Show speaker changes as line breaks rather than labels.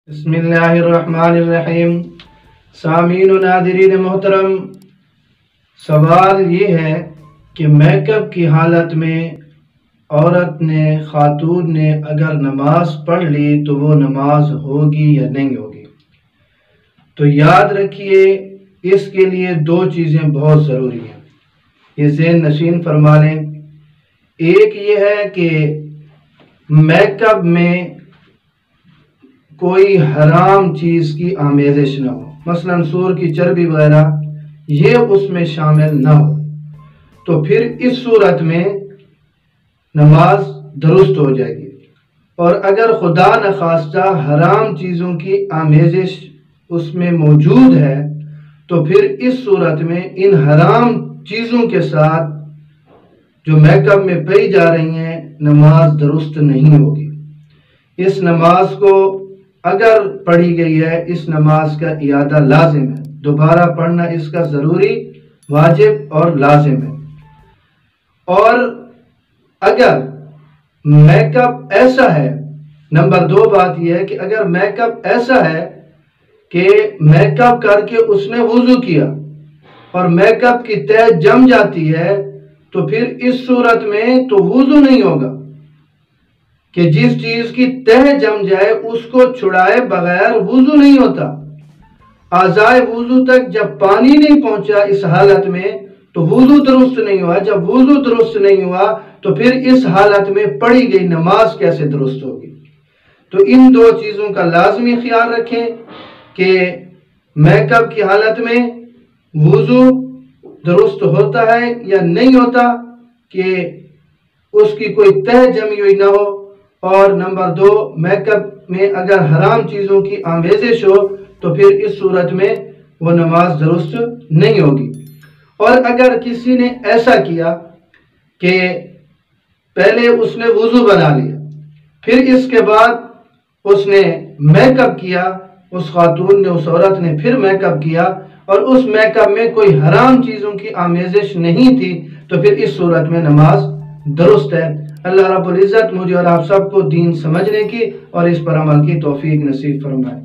بسم اللہ الرحمن الرحیم۔ سامعین و ناظرین محترم، سوال یہ ہے کہ میک اپ کی حالت میں عورت نے، خاتون نے اگر نماز پڑھ لی تو وہ نماز ہوگی یا نہیں ہوگی؟ تو یاد رکھیے، اس کے لیے دو چیزیں بہت ضروری ہیں، یہ ذہن نشین فرما لیں۔ ایک یہ ہے کہ میک اپ میں کوئی حرام چیز کی آمیزش نہ ہو، مثلا سور کی چربی وغیرہ یہ اس میں شامل نہ ہو، تو پھر اس صورت میں نماز درست ہو جائے گی۔ اور اگر خدا نخواستہ حرام چیزوں کی آمیزش اس میں موجود ہے تو پھر اس صورت میں ان حرام چیزوں کے ساتھ جو میک اپ میں پائی جا رہی ہیں نماز درست نہیں ہوگی۔ اس نماز کو اگر پڑھی گئی ہے، اس نماز کا اعادہ لازم ہے، دوبارہ پڑھنا اس کا ضروری، واجب اور لازم ہے۔ اور اگر میک اپ ایسا ہے، نمبر دو بات یہ ہے کہ اگر میک اپ ایسا ہے کہ میک اپ کر کے اس نے وضو کیا اور میک اپ کی تہ جم جاتی ہے تو پھر اس صورت میں تو وضو نہیں ہوگا، کہ جس چیز کی تہ جم جائے اس کو چھڑائے بغیر وضو نہیں ہوتا۔ اعضائے وضو تک جب پانی نہیں پہنچا اس حالت میں تو وضو درست نہیں ہوا۔ جب وضو درست نہیں ہوا تو پھر اس حالت میں پڑھی گئی نماز کیسے درست ہوگی؟ تو ان دو چیزوں کا لازمی خیال رکھیں کہ میک اپ کی حالت میں وضو درست ہوتا ہے یا نہیں ہوتا، کہ اس کی کوئی تہ جمی ہوئی نہ ہو، اور نمبر دو میک اپ میں اگر حرام چیزوں کی آمیزش ہو تو پھر اس صورت میں وہ نماز درست نہیں ہوگی۔ اور اگر کسی نے ایسا کیا کہ پہلے اس نے وضو بنا لیا، پھر اس کے بعد اس نے میک اپ کیا، اس خاتون نے، اس عورت نے پھر میک اپ کیا اور اس میک اپ میں کوئی حرام چیزوں کی آمیزش نہیں تھی، تو پھر اس صورت میں نماز درست ہے۔ اللہ رب العزت مجھے اور آپ سب کو دین سمجھنے کی اور اس پر عمل کی توفیق نصیب فرمائے۔